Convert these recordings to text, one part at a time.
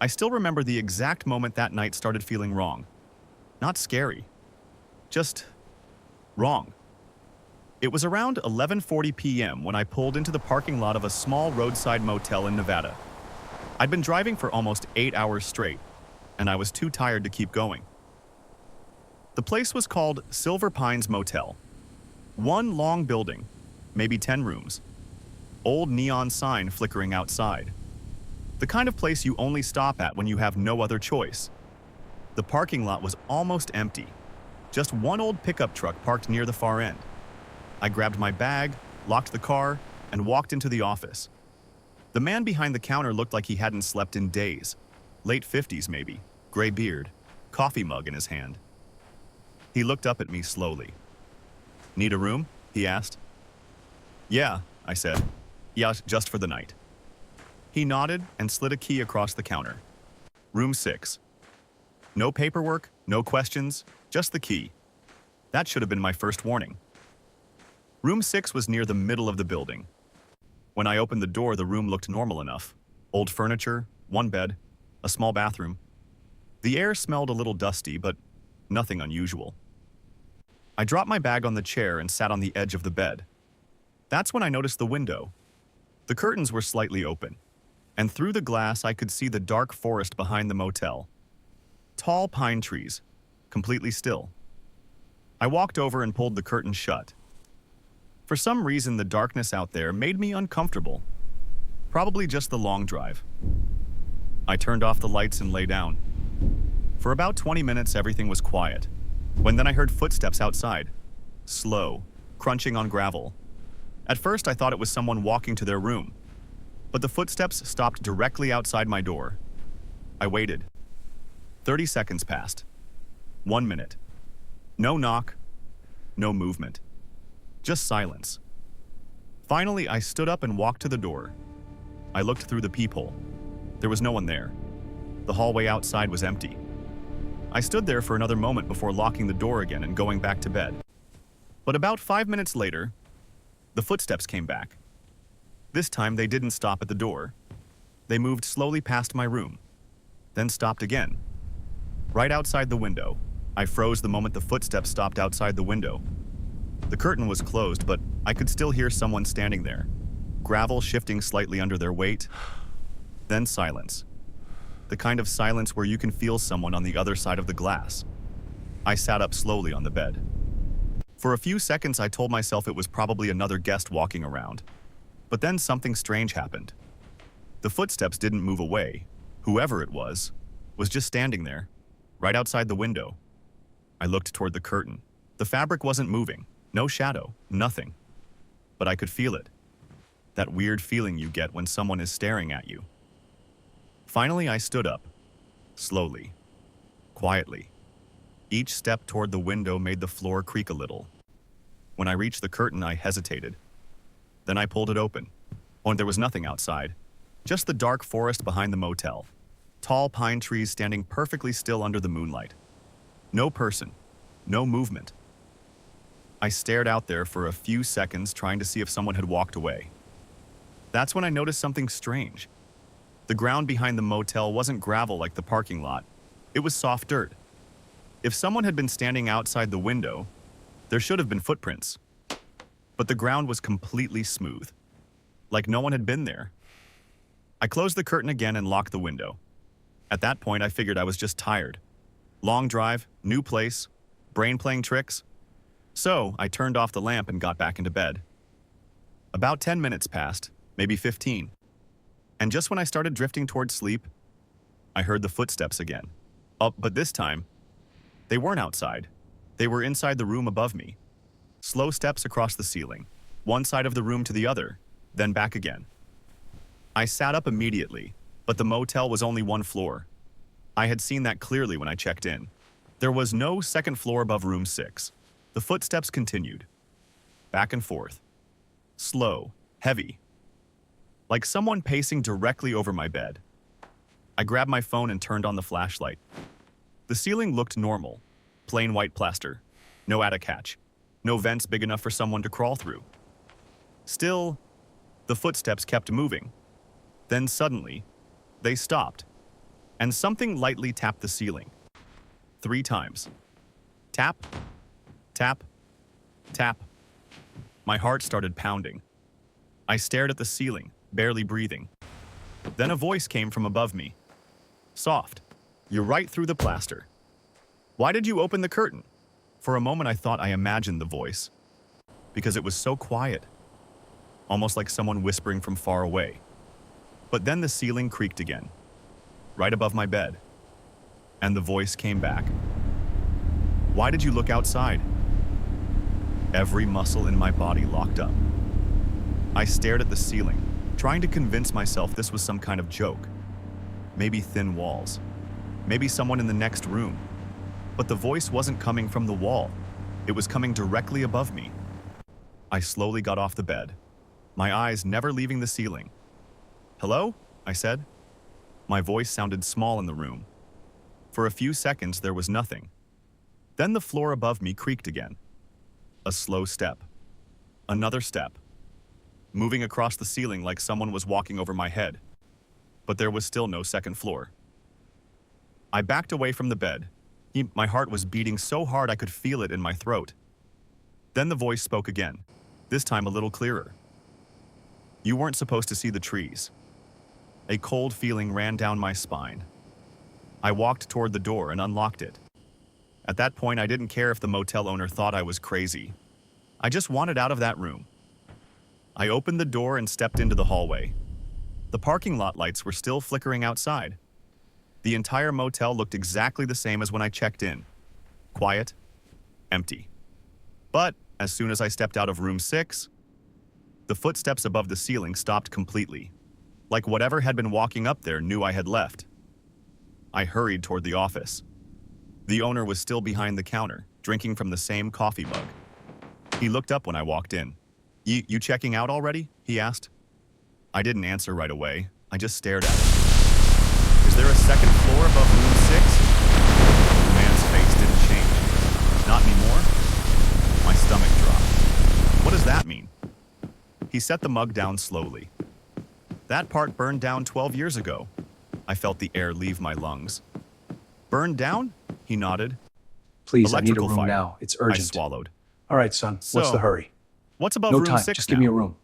I still remember the exact moment that night started feeling wrong. Not scary, just wrong. It was around 11:40 p.m. when I pulled into the parking lot of a small roadside motel in Nevada. I'd been driving for almost 8 hours straight, and I was too tired to keep going. The place was called Silver Pines Motel. One long building, maybe 10 rooms. Old neon sign flickering outside. The kind of place you only stop at when you have no other choice. The parking lot was almost empty. Just one old pickup truck parked near the far end. I grabbed my bag, locked the car, and walked into the office. The man behind the counter looked like he hadn't slept in days. Late 50s maybe, gray beard, coffee mug in his hand. He looked up at me slowly. "Need a room?" he asked. "Yeah," I said. "Yeah, just for the night." He nodded and slid a key across the counter. "Room 6. No paperwork, no questions, just the key. That should have been my first warning. Room 6 was near the middle of the building. When I opened the door, the room looked normal enough. Old furniture, one bed, a small bathroom. The air smelled a little dusty, but nothing unusual. I dropped my bag on the chair and sat on the edge of the bed. That's when I noticed the window. The curtains were slightly open, and through the glass I could see the dark forest behind the motel. Tall pine trees, completely still. I walked over and pulled the curtain shut. For some reason, the darkness out there made me uncomfortable. Probably just the long drive. I turned off the lights and lay down. For about 20 minutes, everything was quiet. Then I heard footsteps outside. Slow, crunching on gravel. At first, I thought it was someone walking to their room. But the footsteps stopped directly outside my door. I waited. 30 seconds passed. 1 minute. No knock, no movement. Just silence. Finally, I stood up and walked to the door. I looked through the peephole. There was no one there. The hallway outside was empty. I stood there for another moment before locking the door again and going back to bed. But about 5 minutes later, the footsteps came back. This time they didn't stop at the door. They moved slowly past my room, then stopped again. Right outside the window. I froze the moment the footsteps stopped outside the window. The curtain was closed, but I could still hear someone standing there. Gravel shifting slightly under their weight. Then silence. The kind of silence where you can feel someone on the other side of the glass. I sat up slowly on the bed. For a few seconds, I told myself it was probably another guest walking around. But then something strange happened. The footsteps didn't move away. Whoever it was just standing there, right outside the window. I looked toward the curtain. The fabric wasn't moving. No shadow, nothing. But I could feel it. That weird feeling you get when someone is staring at you. Finally, I stood up. Slowly. Quietly. Each step toward the window made the floor creak a little. When I reached the curtain, I hesitated. Then I pulled it open. There was nothing outside. Just the dark forest behind the motel. Tall pine trees standing perfectly still under the moonlight. No person. No movement. I stared out there for a few seconds, trying to see if someone had walked away. That's when I noticed something strange. The ground behind the motel wasn't gravel like the parking lot. It was soft dirt. If someone had been standing outside the window, there should have been footprints. But the ground was completely smooth, like no one had been there. I closed the curtain again and locked the window. At that point, I figured I was just tired. Long drive, new place, brain playing tricks. So I turned off the lamp and got back into bed. About 10 minutes passed, maybe 15. And just when I started drifting towards sleep, I heard the footsteps again. But this time, they weren't outside. They were inside the room above me. Slow steps across the ceiling, one side of the room to the other, then back again. I sat up immediately, but the motel was only one floor. I had seen that clearly when I checked in. There was no second floor above room 6. The footsteps continued. Back and forth. Slow, heavy. Like someone pacing directly over my bed. I grabbed my phone and turned on the flashlight. The ceiling looked normal. Plain white plaster. No attic hatch. No vents big enough for someone to crawl through. Still, the footsteps kept moving. Then suddenly, they stopped. and something lightly tapped the ceiling. 3 times. Tap, tap, tap. My heart started pounding. I stared at the ceiling, barely breathing. Then a voice came from above me. Soft. You're right through the plaster. Why did you open the curtain? For a moment I thought I imagined the voice, because it was so quiet, almost like someone whispering from far away. But then the ceiling creaked again, right above my bed, and the voice came back. Why did you look outside? Every muscle in my body locked up. I stared at the ceiling, trying to convince myself this was some kind of joke. Maybe thin walls. Maybe someone in the next room. But the voice wasn't coming from the wall. It was coming directly above me. I slowly got off the bed, my eyes never leaving the ceiling. Hello? I said. My voice sounded small in the room. For a few seconds, there was nothing. Then the floor above me creaked again. A slow step. Another step. Moving across the ceiling like someone was walking over my head. But there was still no second floor. I backed away from the bed. My heart was beating so hard I could feel it in my throat. Then the voice spoke again, this time a little clearer. You weren't supposed to see the trees. A cold feeling ran down my spine. I walked toward the door and unlocked it. At that point, I didn't care if the motel owner thought I was crazy. I just wanted out of that room. I opened the door and stepped into the hallway. The parking lot lights were still flickering outside. The entire motel looked exactly the same as when I checked in. Quiet, empty. But as soon as I stepped out of room 6, the footsteps above the ceiling stopped completely, like whatever had been walking up there knew I had left. I hurried toward the office. The owner was still behind the counter, drinking from the same coffee mug. He looked up when I walked in. You checking out already?" he asked. I didn't answer right away. I just stared at him. "Is there a second floor above room 6? The man's face didn't change. "Not anymore?" My stomach dropped. "What does that mean?" He set the mug down slowly. "That part burned down 12 years ago." I felt the air leave my lungs. "Burned down?" He nodded. Please, I need a "Electrical room fire." now. It's I urgent. swallowed. All right, son. What's So, the hurry? "What's above No room time. 6 Just give me a now?" room.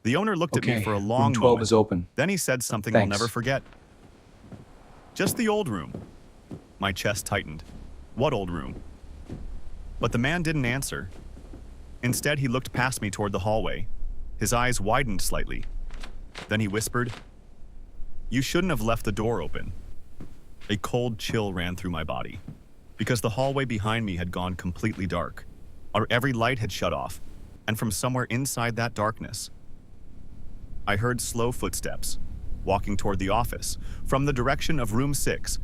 The owner looked at me Okay. for a long Room 12 moment. is open. Then he said something I'll Thanks. never forget. "Just the old room." My chest tightened. "What old room?" But the man didn't answer. Instead, he looked past me toward the hallway. His eyes widened slightly. Then he whispered, "You shouldn't have left the door open." A cold chill ran through my body, because the hallway behind me had gone completely dark. Every light had shut off, and from somewhere inside that darkness, I heard slow footsteps, walking toward the office, from the direction of room 6,